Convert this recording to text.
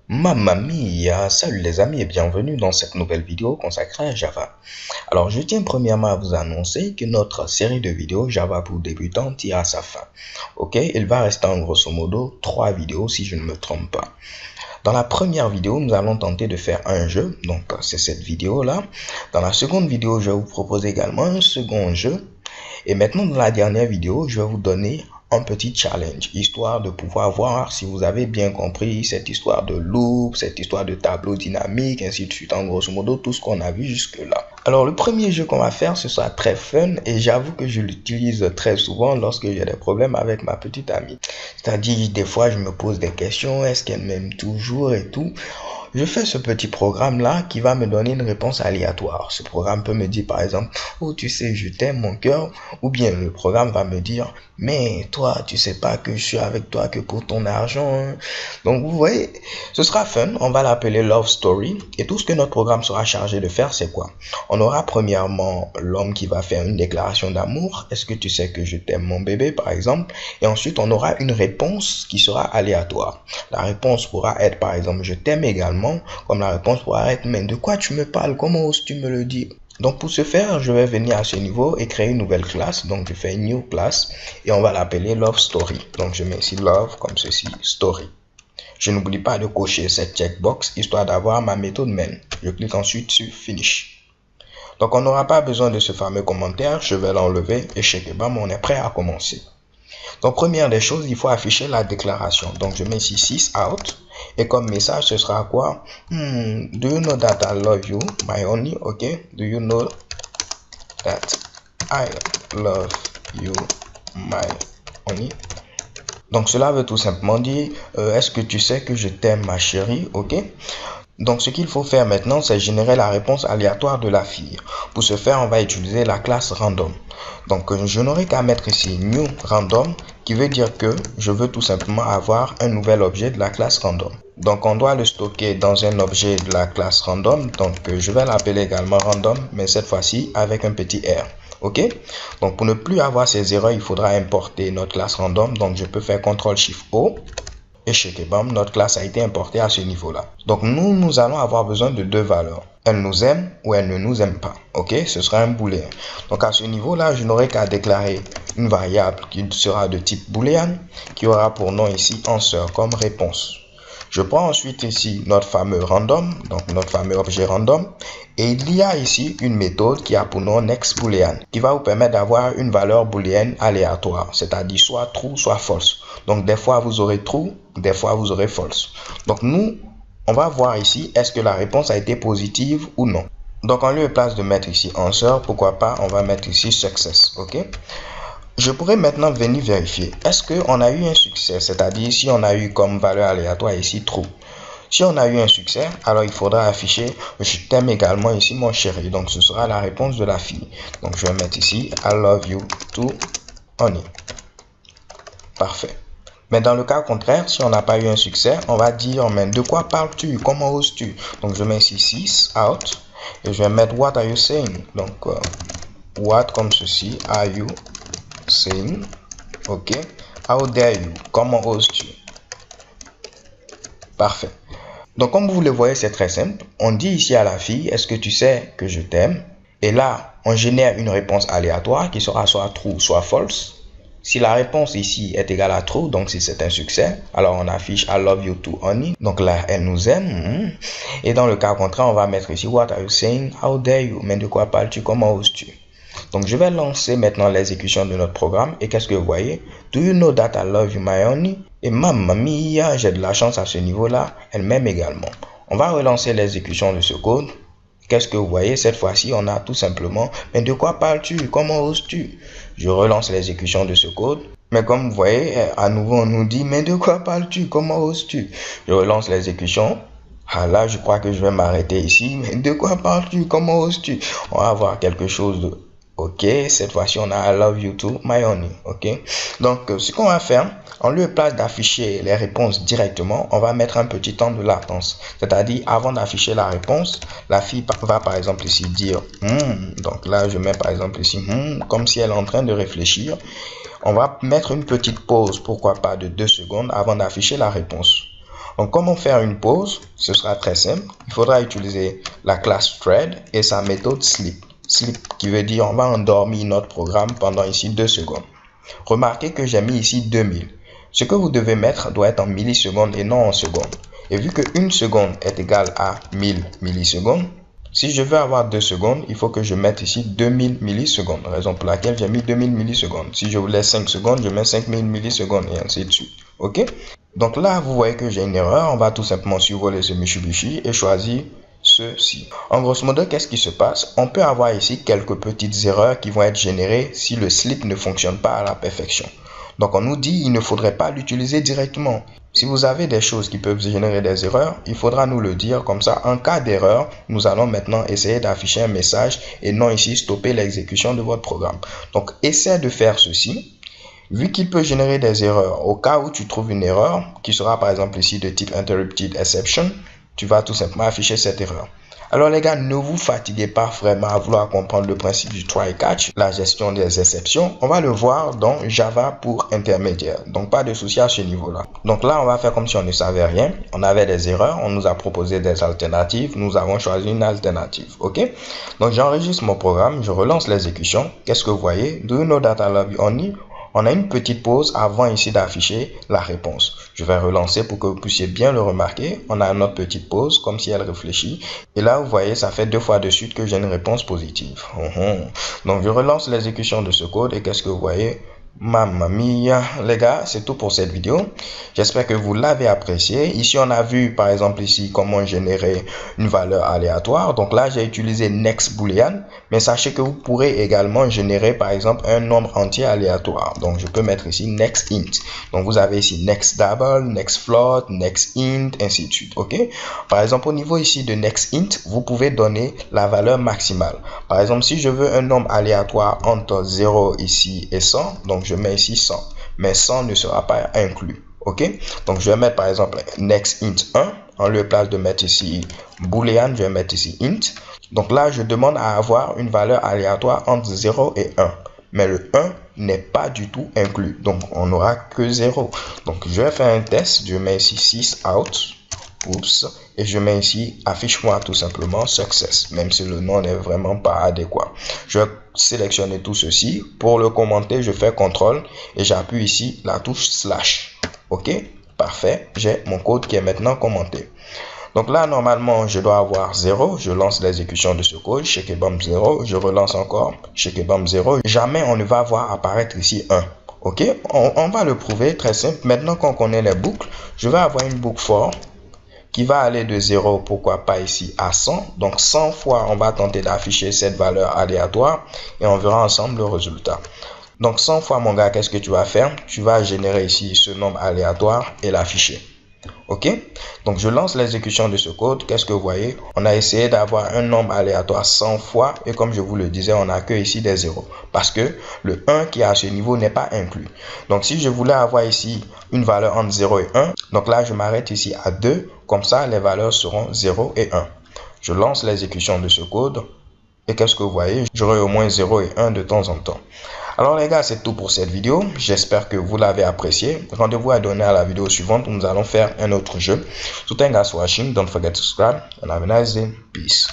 Mamma mia, salut les amis et bienvenue dans cette nouvelle vidéo consacrée à Java. Alors je tiens premièrement à vous annoncer que notre série de vidéos Java pour débutants tire à sa fin. Ok, il va rester en grosso modo 3 vidéos si je ne me trompe pas. Dans la première vidéo, nous allons tenter de faire un jeu, donc c'est cette vidéo là. Dans la seconde vidéo, je vais vous proposer également un second jeu. Et maintenant dans la dernière vidéo, je vais vous donner un petit challenge, histoire de pouvoir voir si vous avez bien compris cette histoire de loop, cette histoire de tableau dynamique, ainsi de suite, en grosso modo, tout ce qu'on a vu jusque-là. Alors, le premier jeu qu'on va faire, ce sera très fun et j'avoue que je l'utilise très souvent lorsque j'ai des problèmes avec ma petite amie. C'est-à-dire, des fois, je me pose des questions, est-ce qu'elle m'aime toujours et tout. Je fais ce petit programme-là qui va me donner une réponse aléatoire. Ce programme peut me dire par exemple, oh tu sais, je t'aime mon cœur. Ou bien le programme va me dire, mais toi, tu sais pas que je suis avec toi que pour ton argent. Hein. Donc vous voyez, ce sera fun. On va l'appeler Love Story. Et tout ce que notre programme sera chargé de faire, c'est quoi? On aura premièrement l'homme qui va faire une déclaration d'amour. Est-ce que tu sais que je t'aime mon bébé par exemple? Et ensuite, on aura une réponse qui sera aléatoire. La réponse pourra être par exemple, je t'aime également. Comme la réponse pourra être, mais de quoi tu me parles? Comment oses-tu me le dire? Donc pour ce faire, je vais venir à ce niveau et créer une nouvelle classe. Donc je fais new class et on va l'appeler Love Story. Donc je mets ici Love comme ceci, Story. Je n'oublie pas de cocher cette checkbox histoire d'avoir ma méthode main. Je clique ensuite sur Finish. Donc on n'aura pas besoin de ce fameux commentaire. Je vais l'enlever et chez Kebam, on est prêt à commencer. Donc première des choses, il faut afficher la déclaration. Donc je mets ici 6 out. Et comme message, ce sera quoi? Do you know that I love you, my honey? Ok. Do you know that I love you, my honey? Donc cela veut tout simplement dire, est-ce que tu sais que je t'aime, ma chérie? Ok. Donc ce qu'il faut faire maintenant, c'est générer la réponse aléatoire de la fille. Pour ce faire, on va utiliser la classe random. Donc je n'aurai qu'à mettre ici new random, qui veut dire que je veux tout simplement avoir un nouvel objet de la classe random. Donc on doit le stocker dans un objet de la classe random. Donc je vais l'appeler également random, mais cette fois-ci avec un petit r. Ok. Donc pour ne plus avoir ces erreurs, il faudra importer notre classe random. Donc je peux faire CTRL-SHIFT-O. Et chez Kebam, notre classe a été importée à ce niveau-là. Donc nous allons avoir besoin de deux valeurs. Elle nous aime ou elle ne nous aime pas. Ok, ce sera un booléen. Donc à ce niveau-là, je n'aurai qu'à déclarer une variable qui sera de type booléen, qui aura pour nom ici answer comme réponse. Je prends ensuite ici notre fameux random, donc notre fameux objet random, et il y a ici une méthode qui a pour nom nextBoolean, qui va vous permettre d'avoir une valeur booléenne aléatoire, c'est-à-dire soit true, soit false. Donc des fois vous aurez true, des fois vous aurez false. Donc nous, on va voir ici, est-ce que la réponse a été positive ou non. Donc en lieu et place de mettre ici answer, pourquoi pas, on va mettre ici success, ok. Je pourrais maintenant venir vérifier, est-ce qu'on a eu un succès, c'est-à-dire si on a eu comme valeur aléatoire ici true. Si on a eu un succès, alors il faudra afficher je t'aime également ici mon chéri. Donc ce sera la réponse de la fille. Donc je vais mettre ici I love you too honey. Parfait. Mais dans le cas contraire, si on n'a pas eu un succès, on va dire mais de quoi parles-tu? Comment oses-tu? Donc je mets ici 6 out et je vais mettre what are you saying? Donc what comme ceci, are you saying? Ok. How dare you? Comment oses-tu? Parfait. Donc comme vous le voyez, c'est très simple. On dit ici à la fille, est-ce que tu sais que je t'aime? Et là, on génère une réponse aléatoire qui sera soit true, soit false. Si la réponse ici est égale à true, donc si c'est un succès, alors on affiche I love you too honey. Donc là, elle nous aime. Et dans le cas contraire, on va mettre ici what are you saying? How dare you? Mais de quoi parles-tu? Comment oses-tu? Donc je vais lancer maintenant l'exécution de notre programme. Et qu'est-ce que vous voyez? Do you know that I love you, my honey? Et mamma mia, j'ai de la chance à ce niveau-là. Elle m'aime également. On va relancer l'exécution de ce code. Qu'est-ce que vous voyez? Cette fois-ci, on a tout simplement, mais de quoi parles-tu? Comment oses-tu? Je relance l'exécution de ce code. Mais comme vous voyez, à nouveau, on nous dit, mais de quoi parles-tu? Comment oses-tu? Je relance l'exécution. Ah là, je crois que je vais m'arrêter ici. Mais de quoi parles-tu? Comment oses-tu? On va avoir quelque chose Ok, cette fois-ci, on a I love you too, my honey. Ok, donc ce qu'on va faire, en lieu et place d'afficher les réponses directement, on va mettre un petit temps de latence. C'est-à-dire, avant d'afficher la réponse, la fille va par exemple ici dire donc là, je mets par exemple ici comme si elle est en train de réfléchir. On va mettre une petite pause, pourquoi pas de 2 secondes avant d'afficher la réponse. Donc, comment faire une pause? Ce sera très simple. Il faudra utiliser la classe thread et sa méthode sleep. Sleep qui veut dire on va endormir notre programme pendant ici 2 secondes. Remarquez que j'ai mis ici 2000. Ce que vous devez mettre doit être en millisecondes et non en secondes. Et vu que 1 seconde est égale à 1000 millisecondes, si je veux avoir 2 secondes, il faut que je mette ici 2000 millisecondes. Raison pour laquelle j'ai mis 2000 millisecondes. Si je voulais 5 secondes, je mets 5000 millisecondes et ainsi de suite. Ok? Donc là, vous voyez que j'ai une erreur. On va tout simplement survoler ce Mitsubishi et choisir ceci. En grosso modo, qu'est-ce qui se passe? On peut avoir ici quelques petites erreurs qui vont être générées si le slip ne fonctionne pas à la perfection. Donc on nous dit il ne faudrait pas l'utiliser directement. Si vous avez des choses qui peuvent générer des erreurs, il faudra nous le dire. Comme ça, en cas d'erreur, nous allons maintenant essayer d'afficher un message et non ici stopper l'exécution de votre programme. Donc essaie de faire ceci. Vu qu'il peut générer des erreurs, au cas où tu trouves une erreur, qui sera par exemple ici de type interrupted exception, tu vas tout simplement afficher cette erreur. Alors les gars, ne vous fatiguez pas vraiment à vouloir comprendre le principe du try-catch, la gestion des exceptions. On va le voir dans Java pour intermédiaire. Donc pas de souci à ce niveau-là. Donc là, on va faire comme si on ne savait rien. On avait des erreurs, on nous a proposé des alternatives, nous avons choisi une alternative. Ok? Donc j'enregistre mon programme, je relance l'exécution. Qu'est-ce que vous voyez? Do you know that I love you only? On a une petite pause avant ici d'afficher la réponse. Je vais relancer pour que vous puissiez bien le remarquer. On a une autre petite pause comme si elle réfléchit. Et là, vous voyez, ça fait 2 fois de suite que j'ai une réponse positive. Donc, je relance l'exécution de ce code et qu'est-ce que vous voyez? Mamma mia, les gars, c'est tout pour cette vidéo. J'espère que vous l'avez apprécié. Ici, on a vu, par exemple, ici, comment générer une valeur aléatoire. Donc là, j'ai utilisé next boolean, mais sachez que vous pourrez également générer, par exemple, un nombre entier aléatoire. Donc, je peux mettre ici next int. Donc, vous avez ici next double, next float, next int, ainsi de suite. OK? Par exemple, au niveau ici de next int, vous pouvez donner la valeur maximale. Par exemple, si je veux un nombre aléatoire entre 0 ici et 100, donc je mets ici 100, mais 100 ne sera pas inclus. Ok, donc je vais mettre par exemple next int 1 en lieu place de mettre ici boolean, je vais mettre ici int. Donc là, je demande à avoir une valeur aléatoire entre 0 et 1, mais le 1 n'est pas du tout inclus, donc on n'aura que 0. Donc je vais faire un test, je mets ici 6 out. Oups, et je mets ici affiche-moi tout simplement success, même si le nom n'est vraiment pas adéquat. Je vais sélectionner tout ceci. Pour le commenter, je fais CTRL et j'appuie ici la touche slash. Ok, parfait, j'ai mon code qui est maintenant commenté. Donc là, normalement, je dois avoir 0. Je lance l'exécution de ce code, shekebam 0. Je relance encore, shekebam 0. Jamais on ne va voir apparaître ici 1. Ok, on va le prouver très simple. Maintenant qu'on connaît les boucles, je vais avoir une boucle for qui va aller de 0, pourquoi pas ici, à 100. Donc 100 fois, on va tenter d'afficher cette valeur aléatoire et on verra ensemble le résultat. Donc 100 fois, mon gars, qu'est-ce que tu vas faire? Tu vas générer ici ce nombre aléatoire et l'afficher. Ok, donc je lance l'exécution de ce code. Qu'est-ce que vous voyez? On a essayé d'avoir un nombre aléatoire 100 fois et comme je vous le disais, on n'a que ici des 0 parce que le 1 qui est à ce niveau n'est pas inclus. Donc si je voulais avoir ici une valeur entre 0 et 1, donc là je m'arrête ici à 2, comme ça les valeurs seront 0 et 1. Je lance l'exécution de ce code et qu'est-ce que vous voyez? J'aurai au moins 0 et 1 de temps en temps. Alors les gars, c'est tout pour cette vidéo. J'espère que vous l'avez apprécié. Rendez-vous à donner à la vidéo suivante où nous allons faire un autre jeu. So thanks for watching. Don't forget to subscribe and have a nice day. Peace.